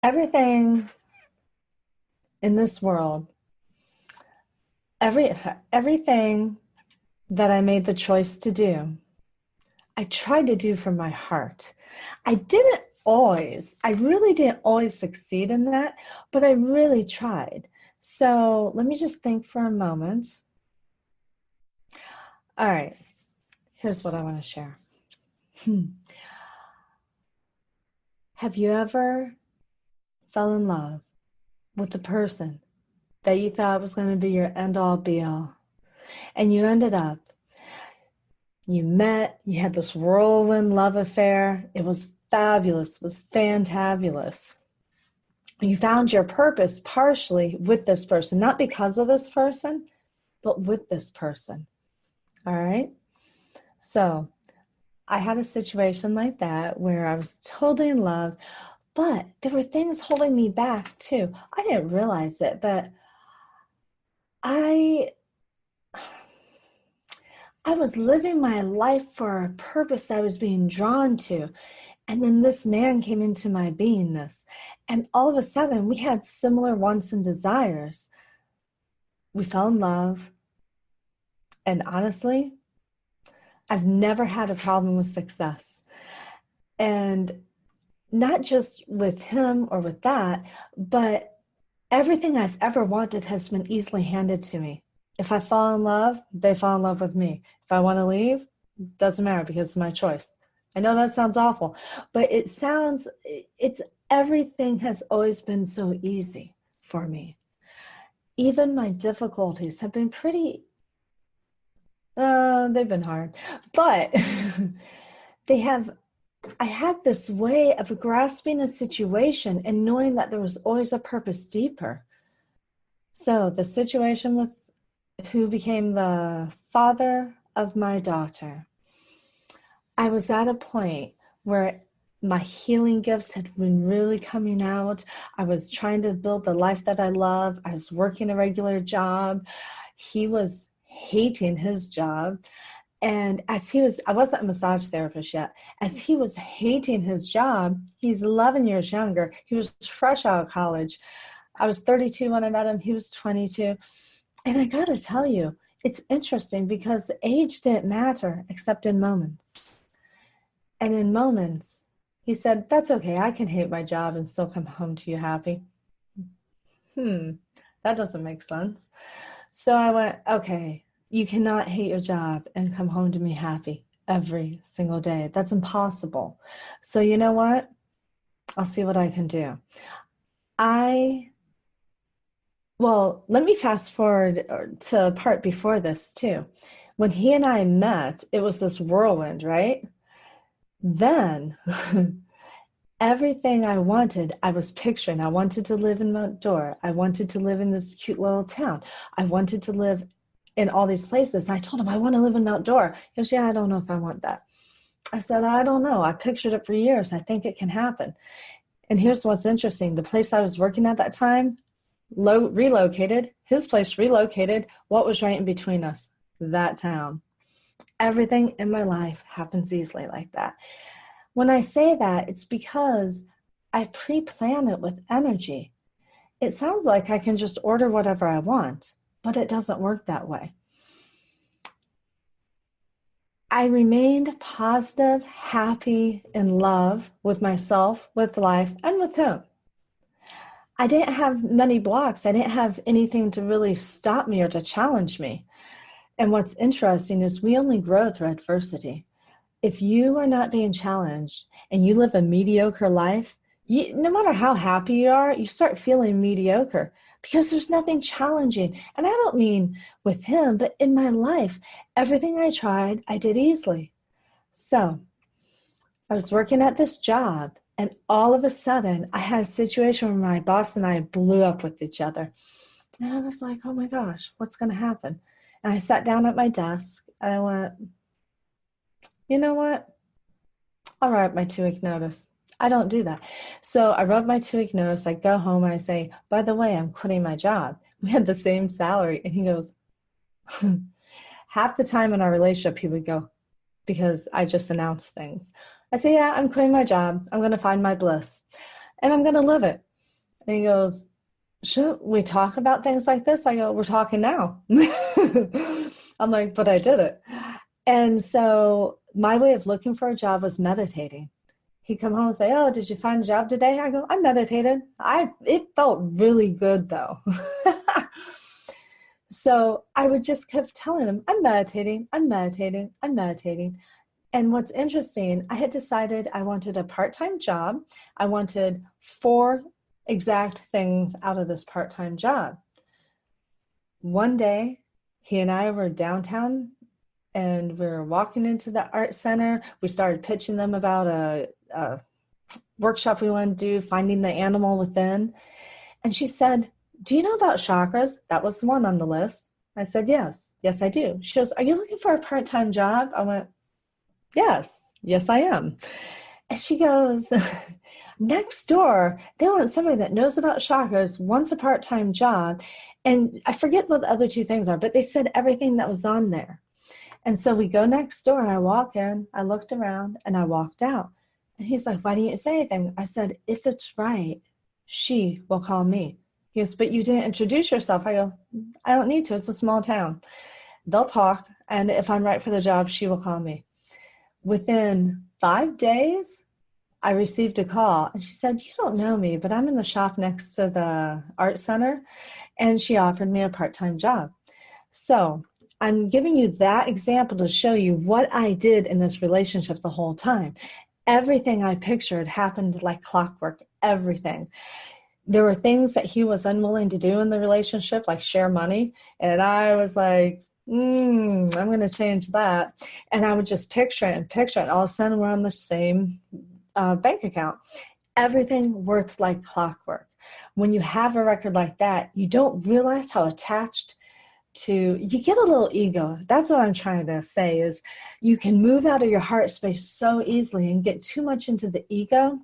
Everything in this world, everything that I made the choice to do, I tried to do from my heart. I really didn't always succeed in that, but I really tried. So let me just think for a moment. All right, here's what I want to share. Have you ever fell in love with the person that you thought was going to be your end all be all? And you ended up, you met, you had this whirlwind love affair. It was fabulous, it was fantabulous. You found your purpose partially with this person, not because of this person, but with this person. All right. So I had a situation like that where I was totally in love, but there were things holding me back too. I didn't realize it, but I was living my life for a purpose that I was being drawn to. And then this man came into my beingness. And all of a sudden, we had similar wants and desires. We fell in love. And honestly, I've never had a problem with success. And not just with him or with that, but everything I've ever wanted has been easily handed to me. If I fall in love, they fall in love with me. If I want to leave, doesn't matter because it's my choice. I know that sounds awful, but everything has always been so easy for me. Even my difficulties have been they've been hard, but I had this way of grasping a situation and knowing that there was always a purpose deeper. So the situation with who became the father of my daughter, I was at a point where my healing gifts had been really coming out. I was trying to build the life that I love. I was working a regular job. He was hating his job. And I wasn't a massage therapist yet. As he was hating his job, he's 11 years younger. He was fresh out of college. I was 32 when I met him. He was 22. And I got to tell you, it's interesting because the age didn't matter except in moments. And in moments, he said, that's okay. I can hate my job and still come home to you happy. That doesn't make sense. So I went, okay, you cannot hate your job and come home to me happy every single day. That's impossible. So you know what? I'll see what I can do. Well, let me fast forward to a part before this too. When he and I met, it was this whirlwind, right? Then everything I wanted, I was picturing. I wanted to live in Mount Dora. I wanted to live in this cute little town. I wanted to live in all these places. I told him, I want to live in Mount Dora. He goes, yeah, I don't know if I want that. I said, I don't know. I pictured it for years. I think it can happen. And here's what's interesting. The place I was working at that time, relocated. His place relocated. What was right in between us? That town. Everything in my life happens easily like that. When I say that, it's because I pre-plan it with energy. It sounds like I can just order whatever I want, but it doesn't work that way. I remained positive, happy, in love with myself, with life, and with him. I didn't have many blocks. I didn't have anything to really stop me or to challenge me. And what's interesting is we only grow through adversity. If you are not being challenged and you live a mediocre life, no matter how happy you are, you start feeling mediocre because there's nothing challenging. And I don't mean with him, but in my life, everything I tried, I did easily. So I was working at this job, and all of a sudden, I had a situation where my boss and I blew up with each other. And I was like, oh my gosh, what's going to happen? And I sat down at my desk, and I went, you know what? I'll write my 2-week notice. I don't do that. So I wrote my 2-week notice. I go home and I say, by the way, I'm quitting my job. We had the same salary. And he goes, half the time in our relationship, he would go, because I just announced things. I say, yeah, I'm quitting my job. I'm going to find my bliss and I'm going to live it. And he goes, shouldn't we talk about things like this? I go, we're talking now. I'm like, but I did it. And so my way of looking for a job was meditating. He'd come home and say, oh, did you find a job today? I go, I meditated. It felt really good though. So I would just keep telling him, I'm meditating, I'm meditating, I'm meditating. And what's interesting, I had decided I wanted a part-time job. I wanted 4 exact things out of this part-time job. One day, he and I were downtown and we were walking into the art center. We started pitching them about a workshop we want to do, finding the animal within. And she said, do you know about chakras? That was the one on the list. I said, yes. Yes, I do. She goes, are you looking for a part-time job? I went, yes. Yes, I am. And she goes, next door, they want somebody that knows about chakras, wants a part-time job. And I forget what the other 2 things are, but they said everything that was on there. And so we go next door and I walk in, I looked around and I walked out. And he's like, why didn't you say anything? I said, if it's right, she will call me. He goes, but you didn't introduce yourself. I go, I don't need to. It's a small town. They'll talk. And if I'm right for the job, she will call me. Within 5 days, I received a call and she said, you don't know me, but I'm in the shop next to the art center. And she offered me a part-time job. So I'm giving you that example to show you what I did in this relationship the whole time. Everything I pictured happened like clockwork, everything. There were things that he was unwilling to do in the relationship, like share money. And I was like, I'm going to change that. And I would just picture it and picture it. All of a sudden, we're on the same bank account. Everything worked like clockwork. When you have a record like that, you don't realize how attached you get a little ego. That's what I'm trying to say is you can move out of your heart space so easily and get too much into the ego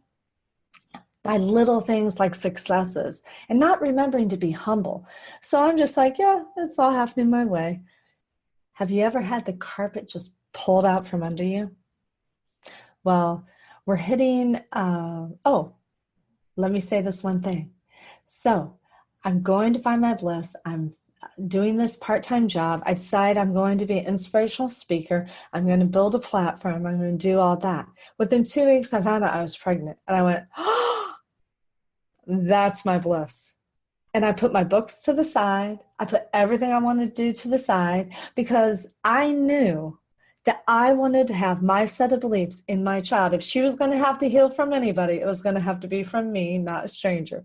by little things like successes and not remembering to be humble. So I'm just like, yeah, it's all happening my way. Have you ever had the carpet just pulled out from under you? Well, we're hitting, let me say this one thing. So I'm going to find my bliss. I'm doing this part-time job. I decide I'm going to be an inspirational speaker. I'm going to build a platform. I'm going to do all that. Within 2 weeks, I found out I was pregnant. And I went, oh, that's my bliss. And I put my books to the side. I put everything I wanted to do to the side because I knew that I wanted to have my set of beliefs in my child. If she was going to have to heal from anybody, it was going to have to be from me, not a stranger.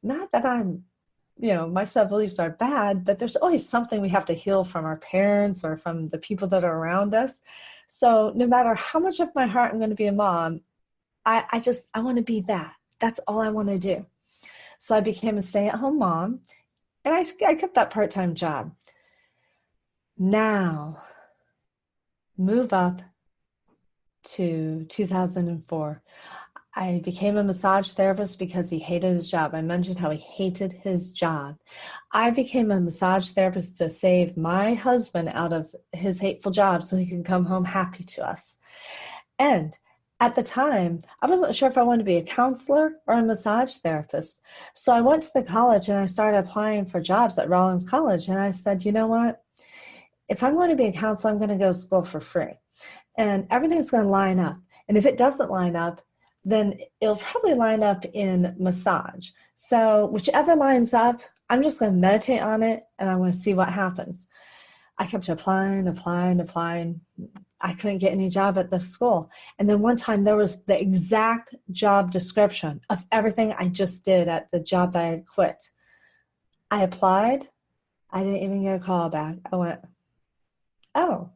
Not that my set of beliefs are bad, but there's always something we have to heal from our parents or from the people that are around us. So no matter how much of my heart I'm going to be a mom, I want to be that. That's all I want to do. So I became a stay-at-home mom, and I kept that part-time job. Now, move up to 2004. I became a massage therapist because he hated his job. I mentioned how he hated his job. I became a massage therapist to save my husband out of his hateful job so he could come home happy to us. And at the time, I wasn't sure if I wanted to be a counselor or a massage therapist. So I went to the college and I started applying for jobs at Rollins College. And I said, you know what? If I'm going to be a counselor, I'm going to go to school for free. And everything's going to line up. And if it doesn't line up, then it'll probably line up in massage. So whichever lines up, I'm just going to meditate on it and I'm going to see what happens. I kept applying. I couldn't get any job at the school. And then one time there was the exact job description of everything I just did at the job that I had quit. I applied. I didn't even get a call back. I went, oh,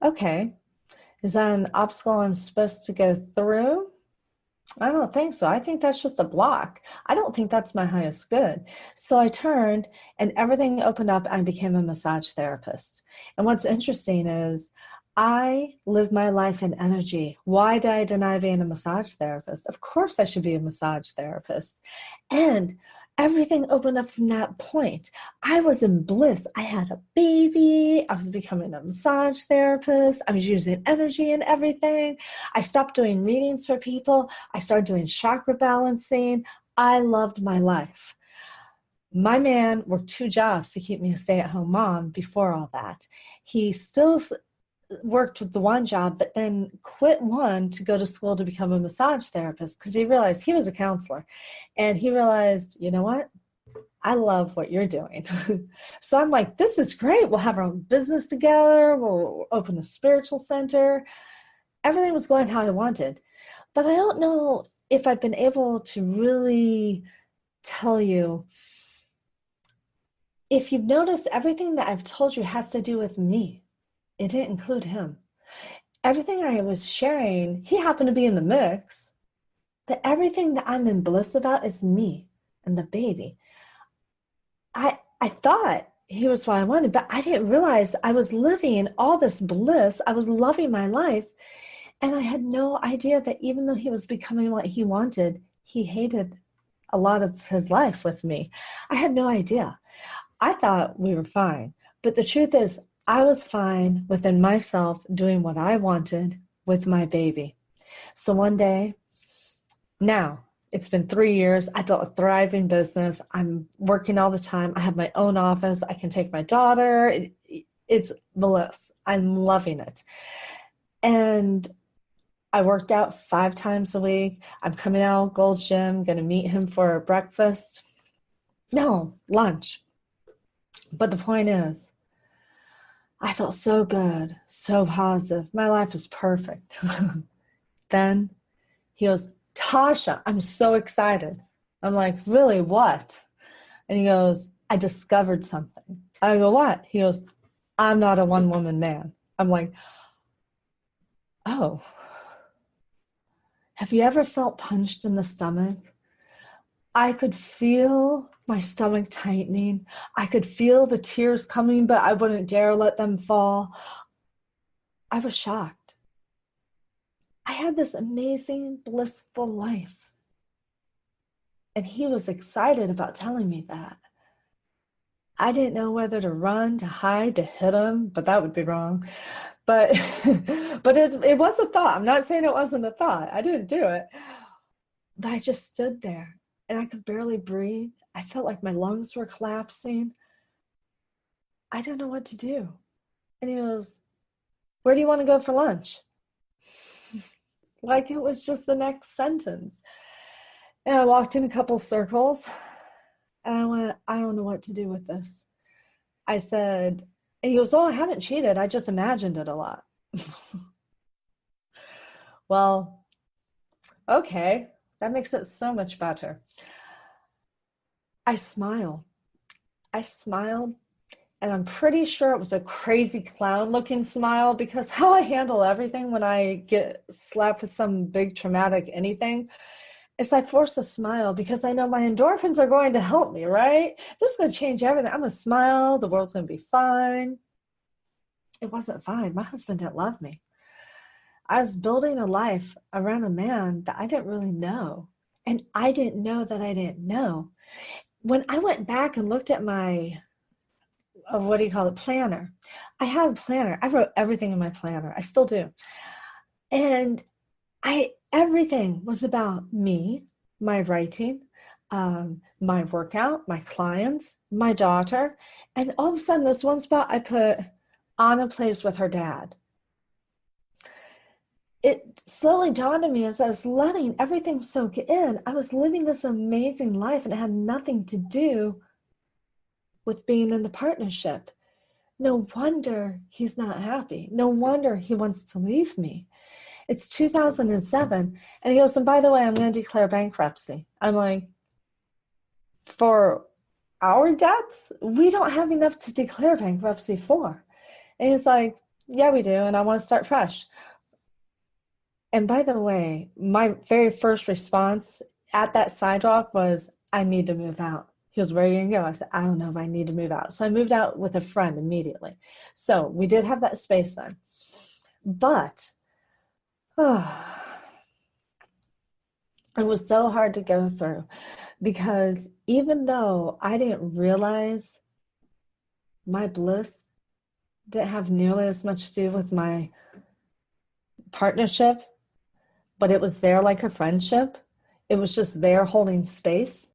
okay. Is that an obstacle I'm supposed to go through? I don't think so. I think that's just a block. I don't think that's my highest good. So I turned and everything opened up and I became a massage therapist. And what's interesting is I live my life in energy. Why did I deny being a massage therapist? Of course I should be a massage therapist. And everything opened up from that point. I was in bliss. I had a baby. I was becoming a massage therapist. I was using energy in everything. I stopped doing readings for people. I started doing chakra balancing. I loved my life. My man worked 2 jobs to keep me a stay-at-home mom before all that. He still worked with the one job, but then quit one to go to school to become a massage therapist because he realized he was a counselor. And he realized, you know what? I love what you're doing. So I'm like, this is great. We'll have our own business together. We'll open a spiritual center. Everything was going how I wanted. But I don't know if I've been able to really tell you. If you've noticed, everything that I've told you has to do with me. It didn't include him. Everything I was sharing, he happened to be in the mix, but everything that I'm in bliss about is me and the baby. I thought he was what I wanted, but I didn't realize I was living all this bliss. I was loving my life, and I had no idea that even though he was becoming what he wanted, he hated a lot of his life with me. I had no idea. I thought we were fine, but the truth is, I was fine within myself doing what I wanted with my baby. So one day, now, it's been 3 years. I built a thriving business. I'm working all the time. I have my own office. I can take my daughter. It's bliss. I'm loving it. And I worked out 5 times a week. I'm coming out of Gold's Gym, going to meet him for breakfast. No, lunch. But the point is, I felt so good, so positive. My life is perfect. Then he goes, Tasha, I'm so excited. I'm like, really, what? And he goes, I discovered something. I go, what? He goes, I'm not a one-woman man. I'm like, oh, have you ever felt punched in the stomach? I could feel my stomach tightening. I could feel the tears coming, but I wouldn't dare let them fall. I was shocked. I had this amazing, blissful life. And he was excited about telling me that. I didn't know whether to run, to hide, to hit him, but that would be wrong. But it was a thought. I'm not saying it wasn't a thought. I didn't do it. But I just stood there and I could barely breathe. I felt like my lungs were collapsing. I don't know what to do. And he goes, where do you want to go for lunch? Like it was just the next sentence. And I walked in a couple circles and I went, I don't know what to do with this. I said, and he goes, oh, I haven't cheated. I just imagined it a lot. Well, okay, that makes it so much better. I smiled. And I'm pretty sure it was a crazy clown looking smile because how I handle everything when I get slapped with some big traumatic anything is I force a smile because I know my endorphins are going to help me, right? This is going to change everything. I'm going to smile. The world's going to be fine. It wasn't fine. My husband didn't love me. I was building a life around a man that I didn't really know. And I didn't know that I didn't know. When I went back and looked at my planner. I had a planner. I wrote everything in my planner. I still do. And everything was about me, my writing, my workout, my clients, my daughter. And all of a sudden, this one spot I put Anna plays with her dad. It slowly dawned on me as I was letting everything soak in. I was living this amazing life and it had nothing to do with being in the partnership. No wonder he's not happy. No wonder he wants to leave me. It's 2007. And he goes, and by the way, I'm going to declare bankruptcy. I'm like, for our debts, we don't have enough to declare bankruptcy for. And he's like, yeah, we do. And I want to start fresh. And by the way, my very first response at that sidewalk was, I need to move out. He goes, where are you going to go? I said, I don't know if I need to move out. So I moved out with a friend immediately. So we did have that space then. But it was so hard to go through because even though I didn't realize my bliss didn't have nearly as much to do with my partnership, but it was there like a friendship, it was just there holding space.